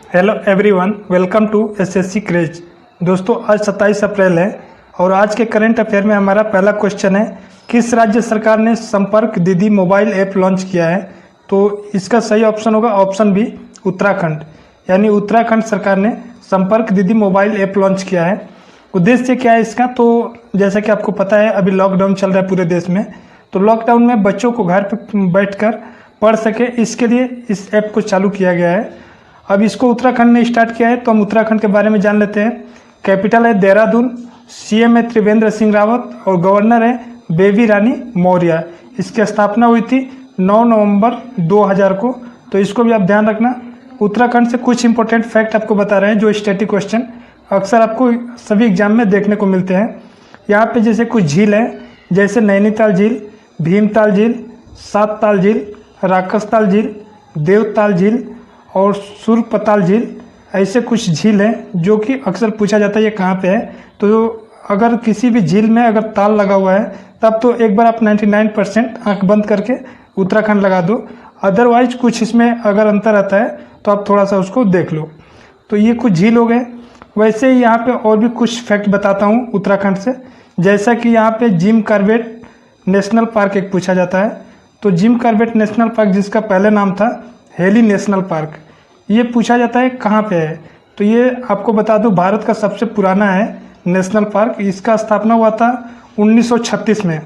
Hello everyone, welcome to SSC craze. दोस्तों, आज 27 अप्रैल है और आज के करंट अफेयर में हमारा पहला क्वेश्चन है, किस राज्य सरकार ने संपर्क दीदी मोबाइल ऐप लॉन्च किया है? तो इसका सही ऑप्शन होगा ऑप्शन बी, उत्तराखंड। यानी उत्तराखंड सरकार ने संपर्क दीदी मोबाइल ऐप लॉन्च किया है। उद्देश्य क्या है इसका? तो जैसा कि आपको पता है, अभी लॉकडाउन चल रहा है पूरे देश में। तो लॉकडाउन में बच्चों को घर पर बैठकर पढ़ सके, इसके लिए इस ऐप को चालू किया गया है। अब इसको उत्तराखंड ने स्टार्ट किया है, तो हम उत्तराखंड के बारे में जान लेते हैं। कैपिटल है देहरादून, सीएम है त्रिवेंद्र सिंह रावत और गवर्नर है बेबी रानी मौर्य। इसकी स्थापना हुई थी 9 नवंबर 2000 को। तो इसको भी आप ध्यान रखना। उत्तराखंड से कुछ इंपॉर्टेंट फैक्ट आपको बता रहे हैं, जो स्टैटिक क्वेश्चन अक्सर आपको सभी एग्जाम में देखने को मिलते हैं। यहाँ पे जैसे कुछ झील है, जैसे नैनीताल झील, भीमताल झील, सातताल झील, राकसताल झील, देवताल झील और सुरपताल झील। ऐसे कुछ झील हैं जो कि अक्सर पूछा जाता है ये कहाँ पे है। तो अगर किसी भी झील में अगर ताल लगा हुआ है, तब तो एक बार आप 99% आंख बंद करके उत्तराखंड लगा दो। अदरवाइज कुछ इसमें अगर अंतर आता है तो आप थोड़ा सा उसको देख लो। तो ये कुछ झील हो गए। वैसे ही यहाँ पे और भी कुछ फैक्ट बताता हूँ उत्तराखंड से। जैसा कि यहाँ पे जिम कॉर्बेट नेशनल पार्क एक पूछा जाता है। तो जिम कॉर्बेट नेशनल पार्क, जिसका पहले नाम था हेली नेशनल पार्क, ये पूछा जाता है कहाँ पे है। तो ये आपको बता दूं, भारत का सबसे पुराना है नेशनल पार्क। इसका स्थापना हुआ था 1936 में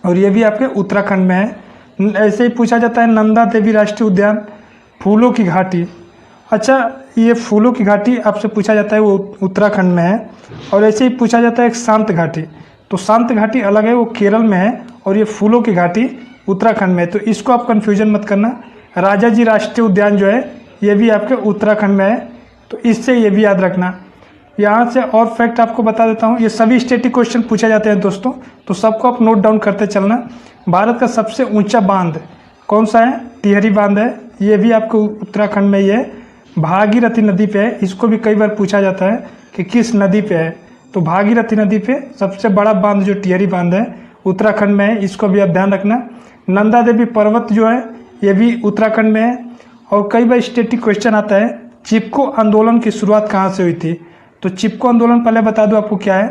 और ये भी आपके उत्तराखंड में है। ऐसे ही पूछा जाता है नंदा देवी राष्ट्रीय उद्यान, फूलों की घाटी। अच्छा, ये फूलों की घाटी आपसे पूछा जाता है, वो उत्तराखंड में है। और ऐसे ही पूछा जाता है एक शांत घाटी। तो शांत घाटी अलग है, वो केरल में है, और ये फूलों की घाटी उत्तराखंड में है। तो इसको आप कन्फ्यूजन मत करना। राजाजी राष्ट्रीय उद्यान जो है, ये भी आपके उत्तराखंड में है। तो इससे ये भी याद रखना। यहाँ से और फैक्ट आपको बता देता हूँ। ये सभी स्टैटिक क्वेश्चन पूछे जाते हैं दोस्तों, तो सबको आप नोट डाउन करते चलना। भारत का सबसे ऊंचा बांध कौन सा है? टिहरी बांध है। ये भी आपको उत्तराखंड में ही है, भागीरथी नदी पे है। इसको भी कई बार पूछा जाता है कि किस नदी पे है। तो भागीरथी नदी पे सबसे बड़ा बांध जो टिहरी बांध है, उत्तराखंड में है। इसको भी आप ध्यान रखना। नंदा देवी पर्वत जो है, ये भी उत्तराखंड में है। और कई बार स्टैटिक क्वेश्चन आता है, चिपको आंदोलन की शुरुआत कहाँ से हुई थी? तो चिपको आंदोलन पहले बता दूं आपको क्या है।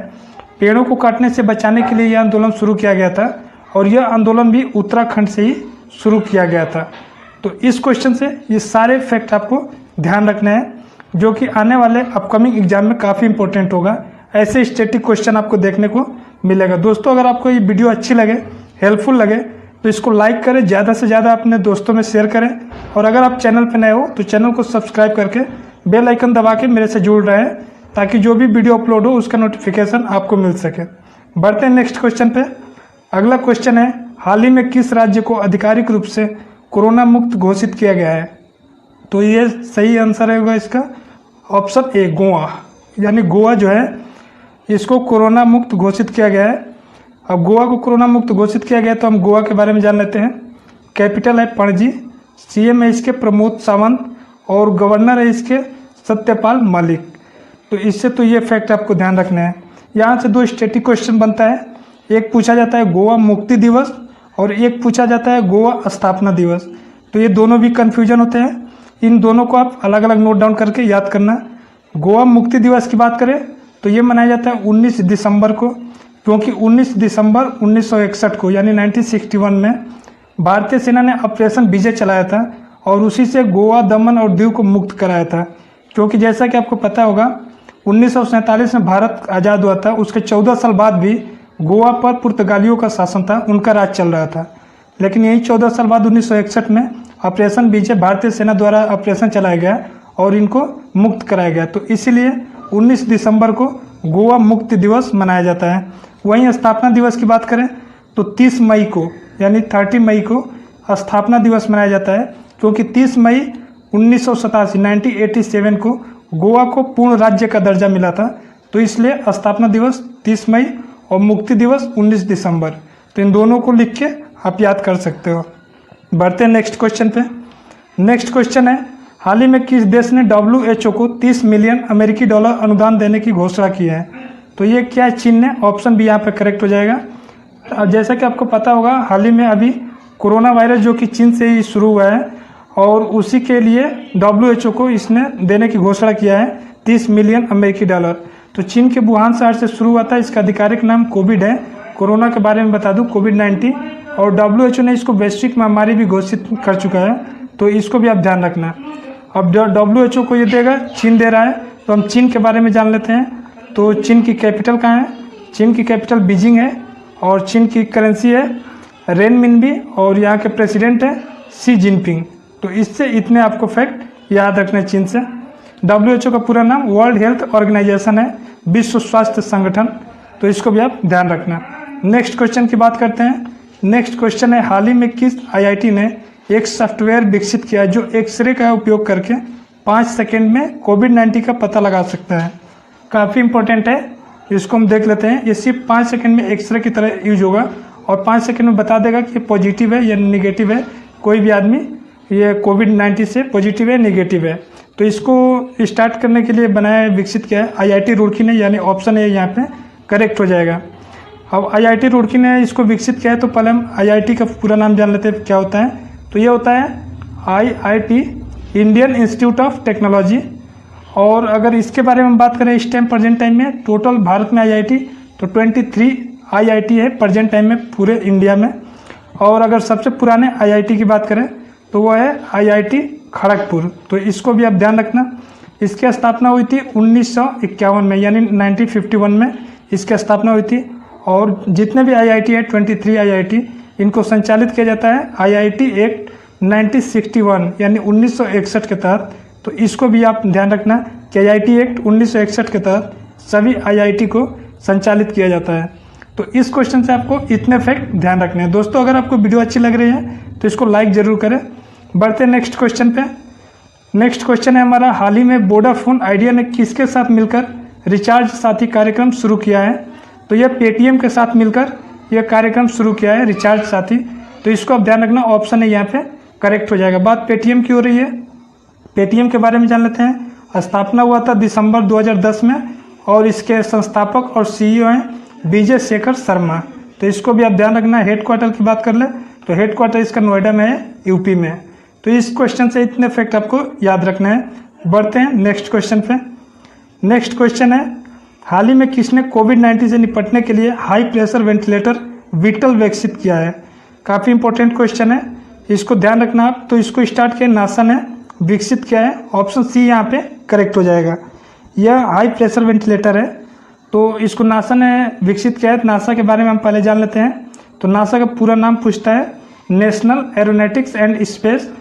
पेड़ों को काटने से बचाने के लिए यह आंदोलन शुरू किया गया था और यह आंदोलन भी उत्तराखंड से ही शुरू किया गया था। तो इस क्वेश्चन से ये सारे फैक्ट आपको ध्यान रखना है, जो कि आने वाले अपकमिंग एग्जाम में काफ़ी इंपॉर्टेंट होगा। ऐसे स्टैटिक क्वेश्चन आपको देखने को मिलेगा। दोस्तों, अगर आपको ये वीडियो अच्छी लगे, हेल्पफुल लगे, तो इसको लाइक करें, ज़्यादा से ज़्यादा अपने दोस्तों में शेयर करें। और अगर आप चैनल पर नए हो तो चैनल को सब्सक्राइब करके बेल आइकन दबा के मेरे से जुड़ रहे हैं, ताकि जो भी वीडियो अपलोड हो उसका नोटिफिकेशन आपको मिल सके। बढ़ते हैं नेक्स्ट क्वेश्चन पे। अगला क्वेश्चन है, हाल ही में किस राज्य को आधिकारिक रूप से कोरोना मुक्त घोषित किया गया है? तो ये सही आंसर होगा इसका ऑप्शन ए, गोवा। यानी गोवा जो है, इसको कोरोना मुक्त घोषित किया गया है। अब गोवा को कोरोना मुक्त घोषित किया गया, तो हम गोवा के बारे में जान लेते हैं। कैपिटल है पणजी, सीएम है इसके प्रमोद सावंत और गवर्नर है इसके सत्यपाल मलिक। तो इससे तो ये फैक्ट आपको ध्यान रखना है। यहाँ से दो स्टैटिक क्वेश्चन बनता है। एक पूछा जाता है गोवा मुक्ति दिवस और एक पूछा जाता है गोवा स्थापना दिवस। तो ये दोनों भी कन्फ्यूजन होते हैं। इन दोनों को आप अलग अलग नोट डाउन करके याद करना। गोवा मुक्ति दिवस की बात करें तो ये मनाया जाता है 19 दिसंबर को, क्योंकि 19 दिसंबर 1961 को यानी 1961 में भारतीय सेना ने ऑपरेशन विजय चलाया था और उसी से गोवा, दमन और दीव को मुक्त कराया था। क्योंकि जैसा कि आपको पता होगा, 1947 में भारत आज़ाद हुआ था, उसके 14 साल बाद भी गोवा पर पुर्तगालियों का शासन था, उनका राज चल रहा था। लेकिन यही 14 साल बाद 1961 में ऑपरेशन विजय भारतीय सेना द्वारा ऑपरेशन चलाया गया और इनको मुक्त कराया गया। तो इसीलिए 19 दिसंबर को गोवा मुक्ति दिवस मनाया जाता है। वहीं स्थापना दिवस की बात करें तो 30 मई को यानी 30 मई को स्थापना दिवस मनाया जाता है, क्योंकि 30 मई 1987 को गोवा को पूर्ण राज्य का दर्जा मिला था। तो इसलिए स्थापना दिवस 30 मई और मुक्ति दिवस 19 दिसंबर। तो इन दोनों को लिख के आप याद कर सकते हो। बढ़ते हैं नेक्स्ट क्वेश्चन पे। नेक्स्ट क्वेश्चन है, हाल ही में किस देश ने WHO को 30 मिलियन अमेरिकी डॉलर अनुदान देने की घोषणा की है? तो ये क्या है? चीन ने। ऑप्शन बी यहाँ पे करेक्ट हो जाएगा। जैसा कि आपको पता होगा, हाल ही में अभी कोरोना वायरस जो कि चीन से ही शुरू हुआ है और उसी के लिए WHO को इसने देने की घोषणा किया है 30 मिलियन अमेरिकी डॉलर। तो चीन के वुहान शहर से शुरू हुआ था, इसका आधिकारिक नाम कोविड है। कोरोना के बारे में बता दूं, कोविड-19, और WHO ने इसको वैश्विक महामारी भी घोषित कर चुका है, तो इसको भी आप ध्यान रखना। अब WHO को ये देगा, चीन दे रहा है, तो हम चीन के बारे में जान लेते हैं। तो चीन की कैपिटल कहाँ है? चीन की कैपिटल बीजिंग है, और चीन की करेंसी है रेनमिनबी, और यहाँ के प्रेसिडेंट है शी जिनपिंग। तो इससे इतने आपको फैक्ट याद रखने चीन से। WHO का पूरा नाम वर्ल्ड हेल्थ ऑर्गेनाइजेशन है, विश्व स्वास्थ्य संगठन, तो इसको भी आप ध्यान रखना। नेक्स्ट क्वेश्चन की बात करते हैं। नेक्स्ट क्वेश्चन है, हाल ही में किस IIT ने एक सॉफ्टवेयर विकसित किया जो एक्सरे का उपयोग करके 5 सेकेंड में कोविड-19 का पता लगा सकता है? काफ़ी इंपॉर्टेंट है, इसको हम देख लेते हैं। ये सिर्फ 5 सेकेंड में एक्सरे की तरह यूज होगा और 5 सेकेंड में बता देगा कि पॉजिटिव है या निगेटिव है, कोई भी आदमी ये कोविड-19 से पॉजिटिव है निगेटिव है। तो इसको स्टार्ट करने के लिए बनाया विकसित किया है IIT रुड़की ने, यानी ऑप्शन है यहाँ पे करेक्ट हो जाएगा। अब IIT रुड़की ने इसको विकसित किया है, तो पहले हम IIT का पूरा नाम जान लेते हैं क्या होता है। तो ये होता है IIT, Indian institute of technology. और अगर इसके बारे में बात करें इस टाइम प्रेजेंट टाइम में, टोटल भारत में IIT तो 23 IIT है प्रेजेंट टाइम में पूरे इंडिया में। और अगर सबसे पुराने IIT की बात करें तो वो है IIT खड़गपुर, तो इसको भी आप ध्यान रखना। इसकी स्थापना हुई थी 1951 में, यानी 1951 में इसकी स्थापना हुई थी। और जितने भी IIT है 23 IIT, इनको संचालित किया जाता है IIT एक्ट 1961 यानी 1961 के तहत। तो इसको भी आप ध्यान रखना कि IIT एक्ट 1961 के तहत सभी IIT को संचालित किया जाता है। तो इस क्वेश्चन से आपको इतने फैक्ट ध्यान रखने हैं। दोस्तों, अगर आपको वीडियो अच्छी लग रही है तो इसको लाइक जरूर करें। बढ़ते नेक्स्ट क्वेश्चन पे। नेक्स्ट क्वेश्चन है हमारा, हाल ही में वोडाफोन आइडिया ने किसके साथ मिलकर रिचार्ज साथी कार्यक्रम शुरू किया है? तो यह पेटीएम के साथ मिलकर यह कार्यक्रम शुरू किया है रिचार्ज साथी। तो इसको आप ध्यान रखना, ऑप्शन है यहाँ पे करेक्ट हो जाएगा। बात पेटीएम की हो रही है, पेटीएम के बारे में जान लेते हैं। स्थापना हुआ था दिसंबर 2010 में, और इसके संस्थापक और CEO हैं विजय शेखर शर्मा। तो इसको भी आप ध्यान रखना। हेडक्वार्टर की बात कर ले तो हेडक्वार्टर इसका नोएडा में है, यूपी में। तो इस क्वेश्चन से इतने फैक्ट आपको याद रखना है। बढ़ते हैं नेक्स्ट क्वेश्चन पे। नेक्स्ट क्वेश्चन है, हाल ही में किसने कोविड-19 से निपटने के लिए हाई प्रेशर वेंटिलेटर विक्टल विकसित किया है? काफ़ी इंपॉर्टेंट क्वेश्चन है, इसको ध्यान रखना आप। तो इसको स्टार्ट किया नासा ने, विकसित किया है, ऑप्शन सी यहाँ पे करेक्ट हो जाएगा। यह हाई प्रेशर वेंटिलेटर है, तो इसको नासा ने विकसित किया है। नासा के बारे में हम पहले जान लेते हैं। तो नासा का पूरा नाम पूछता है national aeronautics and space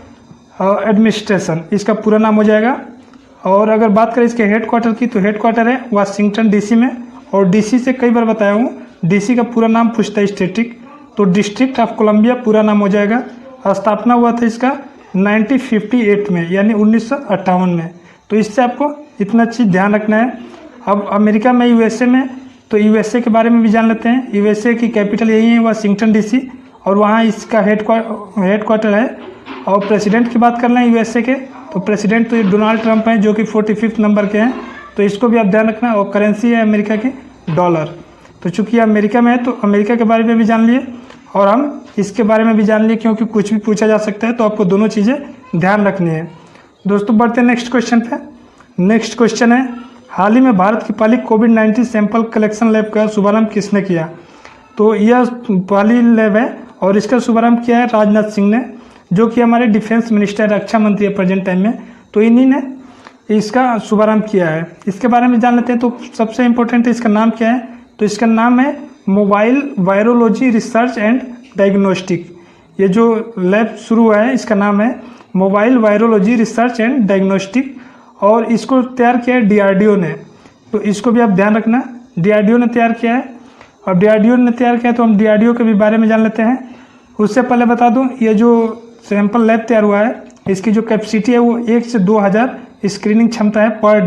administration, इसका पूरा नाम हो जाएगा। और अगर बात करें इसके हेडक्वार्टर की, तो हेडक्वार्टर है वाशिंगटन DC में। और DC से कई बार बताया हूँ, DC का पूरा नाम पूछता है स्टेटिक, तो डिस्ट्रिक्ट ऑफ कोलंबिया पूरा नाम हो जाएगा। स्थापना हुआ था इसका 1958 में, यानी 1958 में। तो इससे आपको इतना चीज़ ध्यान रखना है। अब अमेरिका में USA में, तो USA के बारे में भी जान लेते हैं। USA की कैपिटल यही है वाशिंगटन DC, और वहाँ इसका हेडक्वार्टर है। और प्रेसिडेंट की बात कर लें USA के, तो प्रेसिडेंट तो डोनाल्ड ट्रंप हैं, जो कि 45 नंबर के हैं। तो इसको भी आप ध्यान रखना। और करेंसी है अमेरिका की डॉलर। तो चूंकि अमेरिका में है, तो अमेरिका के बारे में भी जान लिए और हम इसके बारे में भी जान लिए, क्योंकि कुछ भी पूछा जा सकता है, तो आपको दोनों चीज़ें ध्यान रखनी है। दोस्तों, बढ़ते हैं नेक्स्ट क्वेश्चन पे। नेक्स्ट क्वेश्चन है, हाल ही में भारत की पहली कोविड-19 सैंपल कलेक्शन लैब का शुभारंभ किसने किया? तो यह पहली लैब है, और इसका शुभारंभ किया है राजनाथ सिंह ने, जो कि हमारे डिफेंस मिनिस्टर, रक्षा मंत्री है प्रेजेंट टाइम में। तो इन्हीं ने इसका शुभारंभ किया है। इसके बारे में जान लेते हैं। तो सबसे इम्पोर्टेंट है, इसका नाम क्या है? तो इसका नाम है mobile virology research and diagnostic. ये जो लैब शुरू हुआ है, इसका नाम है mobile virology research and diagnostic, और इसको तैयार किया है DRDO ने। तो इसको भी आप ध्यान रखना, DRDO ने तैयार किया है। और DRDO ने तैयार किया है, तो हम DRDO के भी बारे में जान लेते हैं। उससे पहले बता दूं, ये जो सैंपल लैब तैयार हुआ है, इसकी जो कैपेसिटी है वो 1 से 2000 स्क्रीनिंग क्षमता है पर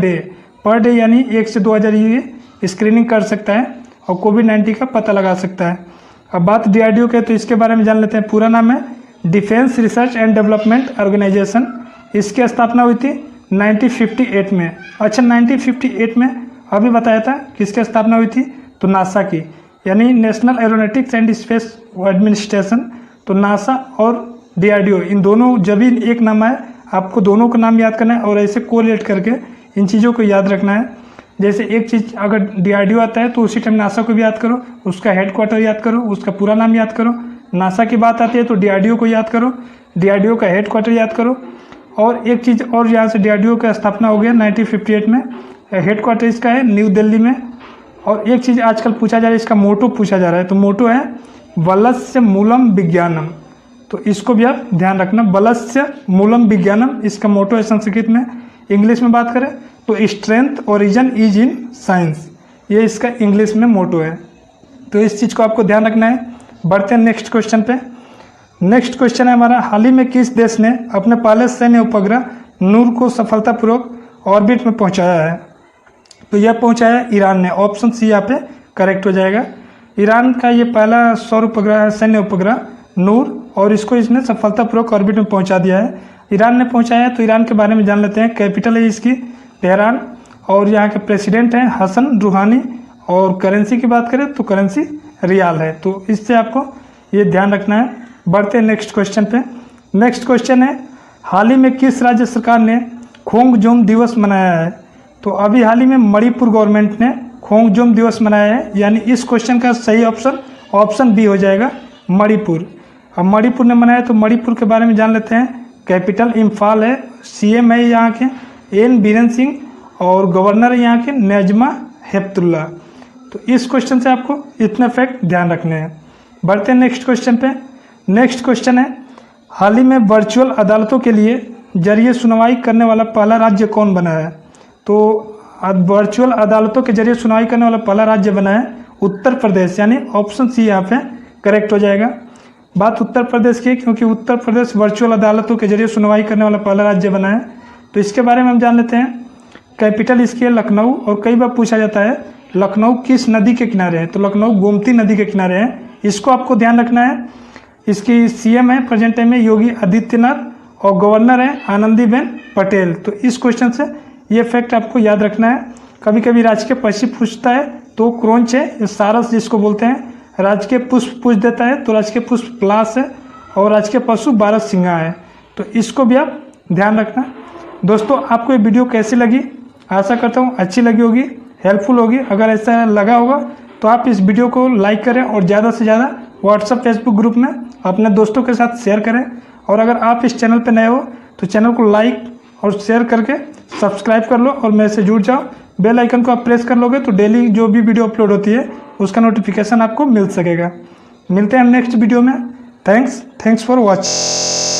डे, यानी 1 से 2000 ये स्क्रीनिंग कर सकता है और कोविड-19 का पता लगा सकता है। अब बात DRDO के, तो इसके बारे में जान लेते हैं। पूरा नाम है defence research and development organisation. इसकी स्थापना हुई थी 1958 में। अच्छा, 1958 में अभी बताया था किसकी स्थापना हुई थी? तो नासा की, यानी national aeronautics and space administration. तो नासा और DRDO, इन दोनों जब भी एक नाम आए आपको दोनों का नाम याद करना है और ऐसे कोरिलेट करके इन चीज़ों को याद रखना है। जैसे एक चीज़ अगर DRDO आता है तो उसी टाइम नासा को भी याद करो, उसका हेडक्वार्टर याद करो, उसका पूरा नाम याद करो। नासा की बात आती है तो DRDO को याद करो, DRDO का हेडक्वार्टर याद करो। और एक चीज़ और, यहाँ से DRDO का स्थापना हो गया 1958 में, हेडक्वार्टर इसका है न्यू दिल्ली में। और एक चीज़ आजकल पूछा जा रहा है, इसका मोटो पूछा जा रहा है, तो मोटो है वलस्य मूलम विज्ञानम, तो इसको भी आप ध्यान रखना, वलस्य मूलम विज्ञानम इसका मोटो है संस्कृत में। इंग्लिश में बात करें तो strength origin is in science, ये इसका इंग्लिश में मोटो है। तो इस चीज़ को आपको ध्यान रखना है। बढ़ते हैं नेक्स्ट क्वेश्चन पे। नेक्स्ट क्वेश्चन है हमारा, हाल ही में किस देश ने अपने पहले सैन्य उपग्रह नूर को सफलतापूर्वक ऑर्बिट में पहुंचाया है? तो यह पहुंचाया है ईरान ने। ऑप्शन सी यहाँ पे करेक्ट हो जाएगा। ईरान का ये पहला सौर उपग्रह है, सैन्य उपग्रह नूर, और इसको इसने सफलतापूर्वक ऑर्बिट में पहुंचा दिया है। ईरान ने पहुंचाया है, तो ईरान के बारे में जान लेते हैं। कैपिटल है इसकी तेहरान, और यहाँ के प्रेसिडेंट हैं हसन रूहानी, और करेंसी की बात करें तो करेंसी रियाल है। तो इससे आपको ये ध्यान रखना है। बढ़ते हैं नेक्स्ट क्वेश्चन पे। नेक्स्ट क्वेश्चन है, हाल ही में किस राज्य सरकार ने खोंगजोम दिवस मनाया है? तो अभी हाल ही में मणिपुर गवर्नमेंट ने खोंगजोम दिवस मनाया है, यानी इस क्वेश्चन का सही ऑप्शन बी हो जाएगा, मणिपुर। अब मणिपुर ने मनाया, तो मणिपुर के बारे में जान लेते हैं। कैपिटल इम्फाल है, CM है यहाँ के N बीरेन सिंह, और गवर्नर है यहाँ के नजमा हेपतुल्ला। तो इस क्वेश्चन से आपको इतने फैक्ट ध्यान रखने हैं। बढ़ते हैं नेक्स्ट क्वेश्चन पे। नेक्स्ट क्वेश्चन है, हाल ही में वर्चुअल अदालतों के लिए जरिए सुनवाई करने वाला पहला राज्य कौन बना है? तो वर्चुअल अदालतों के जरिए सुनवाई करने वाला पहला राज्य बना है उत्तर प्रदेश, यानी ऑप्शन सी यहाँ पे करेक्ट हो जाएगा। बात उत्तर प्रदेश की, क्योंकि उत्तर प्रदेश वर्चुअल अदालतों के जरिए सुनवाई करने वाला पहला राज्य बना है। तो इसके बारे में हम जान लेते हैं। कैपिटल इसकी है लखनऊ, और कई बार पूछा जाता है लखनऊ किस नदी के किनारे है? तो लखनऊ गोमती नदी के किनारे है, इसको आपको ध्यान रखना है। इसकी CM है प्रेजेंट टाइम में योगी आदित्यनाथ, और गवर्नर है आनंदीबेन पटेल। तो इस क्वेश्चन से ये फैक्ट आपको याद रखना है। कभी कभी राजकीय पक्षी पूछता है तो क्रोंच है, सारस जिसको बोलते हैं। राजकीय पुष्प पूछ देता है तो राजकीय पुष्प पलाश है, और राजकीय पशु बारहसिंगा है। तो इसको भी आप ध्यान रखना। दोस्तों, आपको ये वीडियो कैसी लगी? आशा करता हूँ अच्छी लगी होगी, हेल्पफुल होगी। अगर ऐसा लगा होगा तो आप इस वीडियो को लाइक करें, और ज़्यादा से ज़्यादा व्हाट्सएप फेसबुक ग्रुप में अपने दोस्तों के साथ शेयर करें। और अगर आप इस चैनल पर नए हो तो चैनल को लाइक और शेयर करके सब्सक्राइब कर लो, और मेरे से जुड़ जाओ। बेल आइकन को आप प्रेस कर लोगे तो डेली जो भी वीडियो अपलोड होती है उसका नोटिफिकेशन आपको मिल सकेगा। मिलते हैं नेक्स्ट वीडियो में। Thanks for watching.